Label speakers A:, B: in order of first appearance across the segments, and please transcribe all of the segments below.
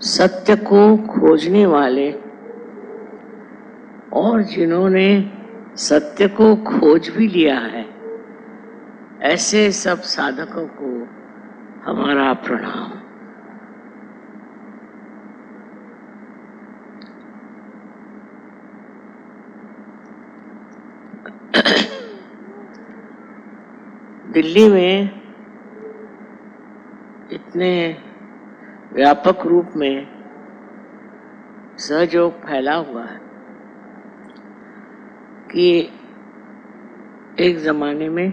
A: सत्य को खोजने वाले और जिन्होंने सत्य को खोज भी लिया है, ऐसे सब साधकों को हमारा प्रणाम। दिल्ली में इतने व्यापक रूप में सहयोग फैला हुआ है कि एक जमाने में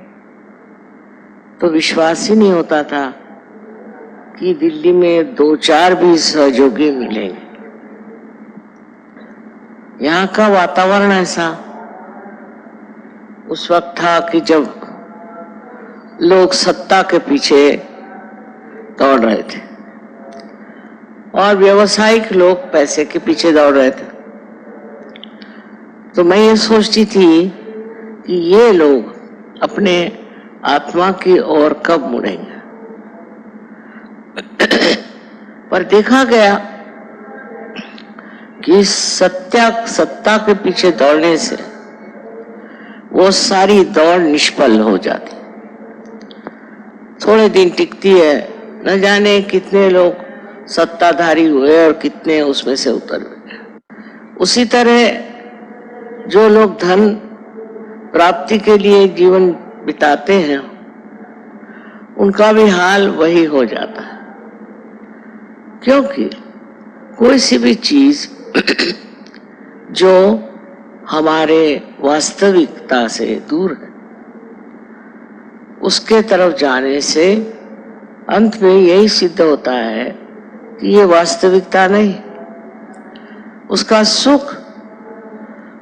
A: तो विश्वास ही नहीं होता था कि दिल्ली में 2-4 भी सहयोगी मिलेंगे। यहाँ का वातावरण ऐसा उस वक्त था कि जब लोग सत्ता के पीछे दौड़ रहे थे और व्यावसायिक लोग पैसे के पीछे दौड़ रहे थे। तो मैं ये सोचती थी कि ये लोग अपने आत्मा की ओर कब मुड़ेंगे। पर देखा गया कि सत्ता के पीछे दौड़ने से वो सारी दौड़ निष्फल हो जाती, थोड़े दिन टिकती है। न जाने कितने लोग सत्ताधारी हुए और कितने उसमें से उतर गए। उसी तरह जो लोग धन प्राप्ति के लिए जीवन बिताते हैं, उनका भी हाल वही हो जाता है, क्योंकि कोई सी भी चीज जो हमारे वास्तविकता से दूर है, उसके तरफ जाने से अंत में यही सिद्ध होता है कि ये वास्तविकता नहीं। उसका सुख,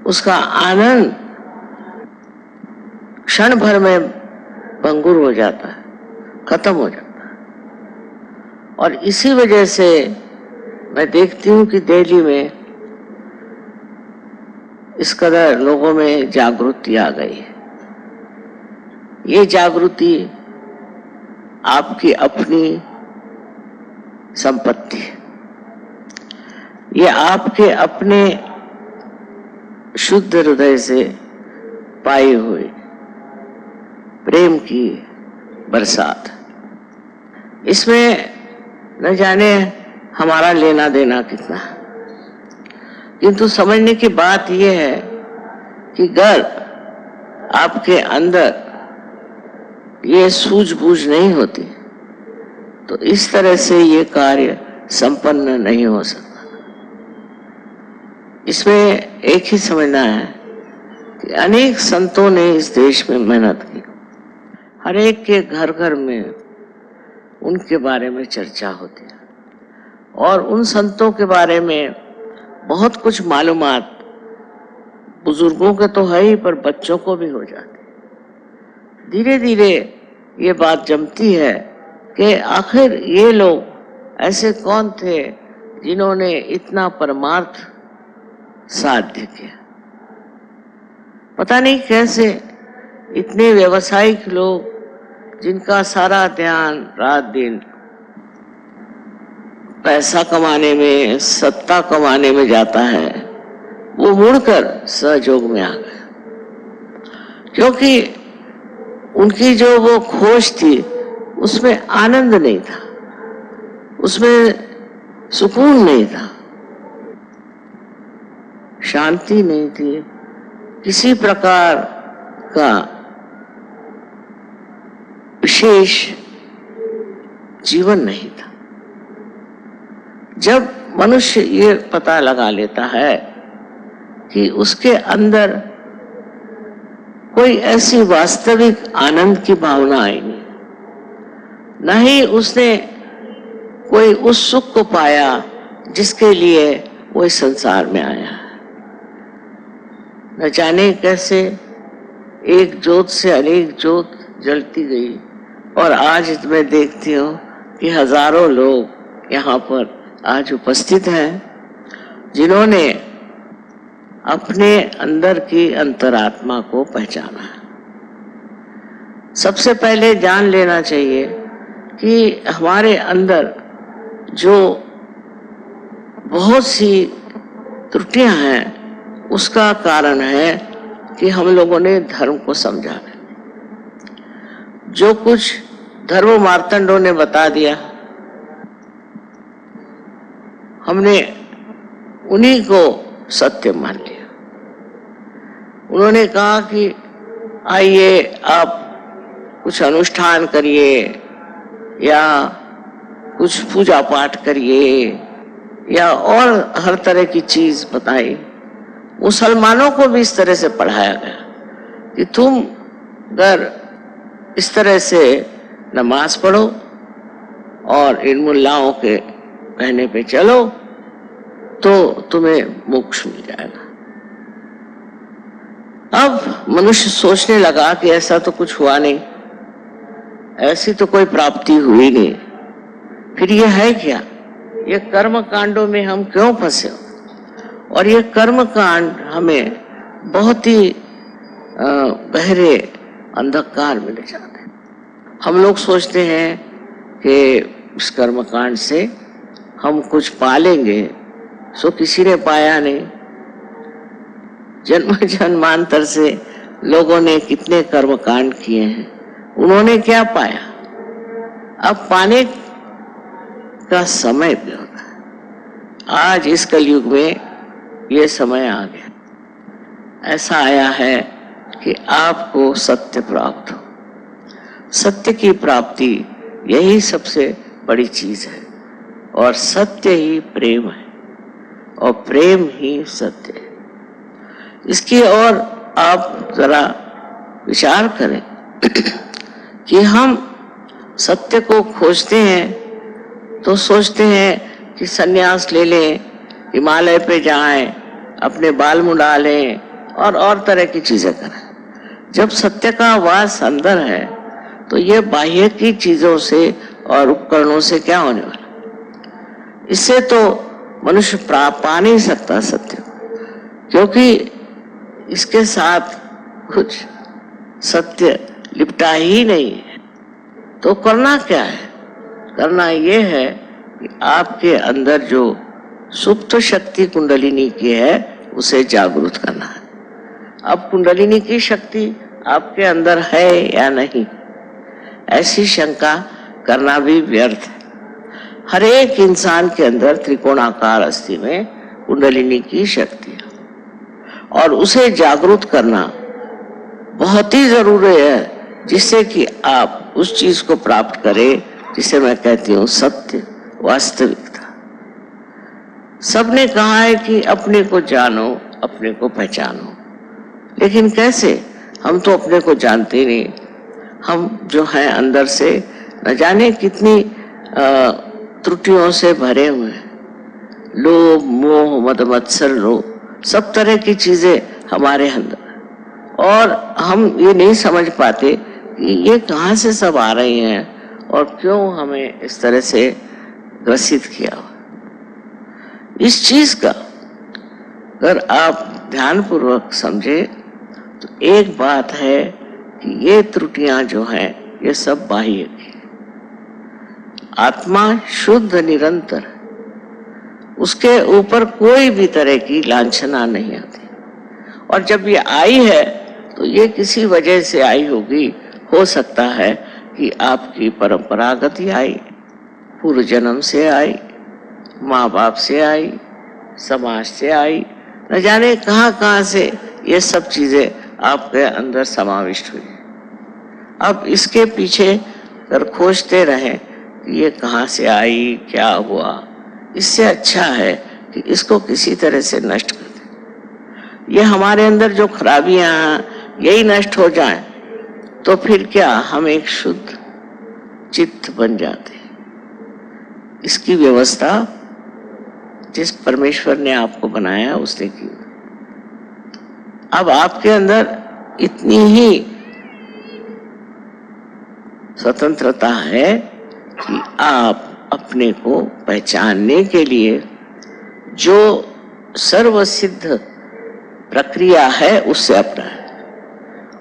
A: उसका आनंद क्षण भर में भंगुर हो जाता है, खत्म हो जाता है। और इसी वजह से मैं देखती हूँ कि दिल्ली में इस कदर लोगों में जागृति आ गई है। ये जागृति आपकी अपनी संपत्ति है, ये आपके अपने शुद्ध हृदय से पाई हुई प्रेम की बरसात। इसमें न जाने हमारा लेना देना कितना, किंतु समझने की बात यह है कि अगर आपके अंदर ये सूझबूझ नहीं होती तो इस तरह से ये कार्य संपन्न नहीं हो सकता। इसमें एक ही समझना है कि अनेक संतों ने इस देश में मेहनत की, हर एक के घर घर में उनके बारे में चर्चा होती है और उन संतों के बारे में बहुत कुछ मालूमात बुजुर्गों के तो है ही, पर बच्चों को भी हो जाती। धीरे धीरे ये बात जमती है कि आखिर ये लोग ऐसे कौन थे जिन्होंने इतना परमार्थ साध्य किया। पता नहीं कैसे इतने व्यावसायिक लोग, जिनका सारा ध्यान रात दिन पैसा कमाने में, सत्ता कमाने में जाता है, वो मुड़कर सहयोग में आ गए, क्योंकि उनकी जो वो खोज थी उसमें आनंद नहीं था, उसमें सुकून नहीं था, शांति नहीं थी, किसी प्रकार का विशेष जीवन नहीं था। जब मनुष्य ये पता लगा लेता है कि उसके अंदर कोई ऐसी वास्तविक आनंद की भावना आई नहीं, न ही उसने कोई उस सुख को पाया जिसके लिए वो इस संसार में आया। न जाने कैसे एक ज्योत से अनेक ज्योत जलती गई और आज मैं देखती हूँ कि हजारों लोग यहाँ पर आज उपस्थित हैं, जिन्होंने अपने अंदर की अंतरात्मा को पहचाना। सबसे पहले जान लेना चाहिए कि हमारे अंदर जो बहुत सी त्रुटियां हैं, उसका कारण है कि हम लोगों ने धर्म को समझा नहीं। जो कुछ धर्म मार्तंडों ने बता दिया, हमने उन्हीं को सत्य मान लिया। उन्होंने कहा कि आइए आप कुछ अनुष्ठान करिए या कुछ पूजा पाठ करिए या और हर तरह की चीज बताई। मुसलमानों को भी इस तरह से पढ़ाया गया कि तुम अगर इस तरह से नमाज पढ़ो और इन मुल्लाओं के कहने पे चलो तो तुम्हें मोक्ष मिल जाएगा। अब मनुष्य सोचने लगा कि ऐसा तो कुछ हुआ नहीं, ऐसी तो कोई प्राप्ति हुई नहीं, फिर ये है क्या? ये कर्म कांडों में हम क्यों फंसे? और ये कर्म कांड हमें बहुत ही गहरे अंधकार में ले जाते हैं। हम लोग सोचते हैं कि इस कर्म कांड से हम कुछ पालेंगे, सो किसी ने पाया नहीं। जन्म जन्मांतर से लोगों ने कितने कर्म कांड किए हैं, उन्होंने क्या पाया? अब पाने का समय भी होता है। आज इस कलयुग में ये समय आ गया, ऐसा आया है कि आपको सत्य प्राप्त हो। सत्य की प्राप्ति यही सबसे बड़ी चीज है, और सत्य ही प्रेम है और प्रेम ही सत्य है। इसकी ओर आप जरा विचार करें कि हम सत्य को खोजते हैं तो सोचते हैं कि सन्यास ले लें, हिमालय पे जाएं, अपने बाल मुंडा लें और तरह की चीजें करें। जब सत्य का वास अंदर है तो ये बाह्य की चीजों से और उपकरणों से क्या होने वाला? इससे तो मनुष्य पा नहीं सकता सत्य, क्योंकि इसके साथ कुछ सत्य लिपटा ही नहीं है। तो करना क्या है? करना ये है कि आपके अंदर जो सुप्त शक्ति कुंडलिनी की है उसे जागृत करना है। अब कुंडलिनी की शक्ति आपके अंदर है या नहीं, ऐसी शंका करना भी व्यर्थ है। हर एक इंसान के अंदर त्रिकोणाकार अस्थि में कुंडलिनी की शक्ति है और उसे जागृत करना बहुत ही जरूरी है, जिससे कि आप उस चीज को प्राप्त करें जिसे मैं कहती हूँ सत्य, वास्तविकता। सबने कहा है कि अपने को जानो, अपने को पहचानो, लेकिन कैसे? हम तो अपने को जानते ही नहीं। हम जो हैं अंदर से न जाने कितनी त्रुटियों से भरे हुए हैं। लोभ, मोह, मद मत्सर, लोभ, सब तरह की चीजें हमारे अंदर, और हम ये नहीं समझ पाते कि ये कहाँ से सब आ रही हैं और क्यों हमें इस तरह से ग्रसित किया हुआ। इस चीज का अगर आप ध्यानपूर्वक समझे तो एक बात है कि ये त्रुटियां जो हैं ये सब बाह्य की। आत्मा शुद्ध निरंतर, उसके ऊपर कोई भी तरह की लांछना नहीं आती, और जब ये आई है तो ये किसी वजह से आई होगी। हो सकता है कि आपकी परंपरागत ही आई, पूर्व जन्म से आई, माँ बाप से आई, समाज से आई, न जाने कहाँ कहाँ से ये सब चीजें आपके अंदर समाविष्ट हुई। अब इसके पीछे अगर खोजते रहें कि ये कहाँ से आई, क्या हुआ, इससे अच्छा है कि इसको किसी तरह से नष्ट कर दें। ये हमारे अंदर जो खराबियां हैं यही नष्ट हो जाएं तो फिर क्या हम एक शुद्ध चित्त बन जाते हैं। इसकी व्यवस्था जिस परमेश्वर ने आपको बनाया उसने की। अब आपके अंदर इतनी ही स्वतंत्रता है कि आप अपने को पहचानने के लिए जो सर्वसिद्ध प्रक्रिया है उससे अपनाएं,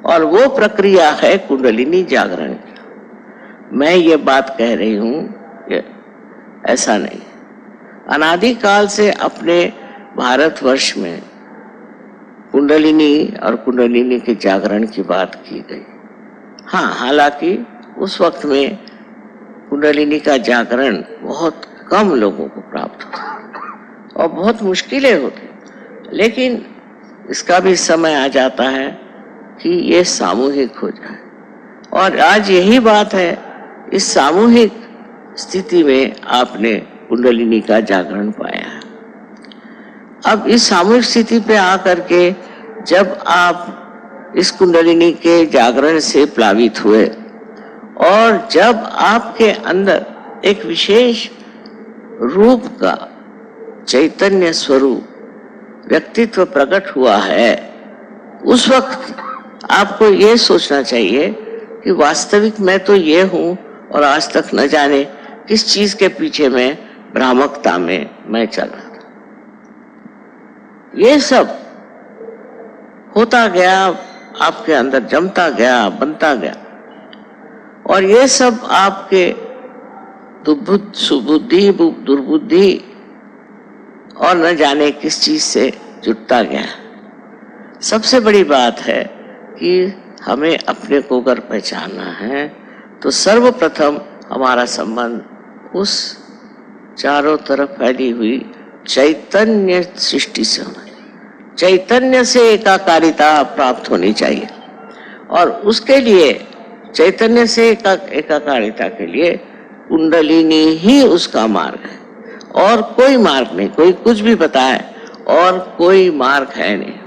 A: और वो प्रक्रिया है कुंडलिनी जागरण की। मैं ये बात कह रही हूं कि ऐसा नहीं। अनादिकाल से अपने भारतवर्ष में कुंडलिनी और कुंडलिनी के जागरण की बात की गई। हाँ, हालांकि उस वक्त में कुंडलिनी का जागरण बहुत कम लोगों को प्राप्त होता और बहुत मुश्किलें होती, लेकिन इसका भी समय आ जाता है कि ये सामूहिक हो जाए। और आज यही बात है, इस सामूहिक स्थिति में आपने कुंडलिनी का जागरण पाया है। अब इस सामूहिक स्थिति पे आकर के जब आप इस कुंडलिनी के जागरण से प्लावित हुए और जब आपके अंदर एक विशेष रूप का चैतन्य स्वरूप व्यक्तित्व प्रकट हुआ है, उस वक्त आपको ये सोचना चाहिए कि वास्तविक मैं तो ये हूं और आज तक न जाने किस चीज के पीछे मैं भ्रामकता में मैं चल रहा था। ये सब होता गया, आपके अंदर जमता गया, बनता गया, और ये सब आपके सुबुद्धि दुर्बुद्धि और न जाने किस चीज से जुटता गया। सबसे बड़ी बात है कि हमें अपने को अगर पहचानना है तो सर्वप्रथम हमारा संबंध उस चारों तरफ फैली हुई चैतन्य सृष्टि से होना चाहिए। चैतन्य से एकाकारिता प्राप्त होनी चाहिए, और उसके लिए चैतन्य से एकाकारिता के लिए कुंडलिनी ही उसका मार्ग है, और कोई मार्ग नहीं। कोई कुछ भी बताए और कोई मार्ग है नहीं।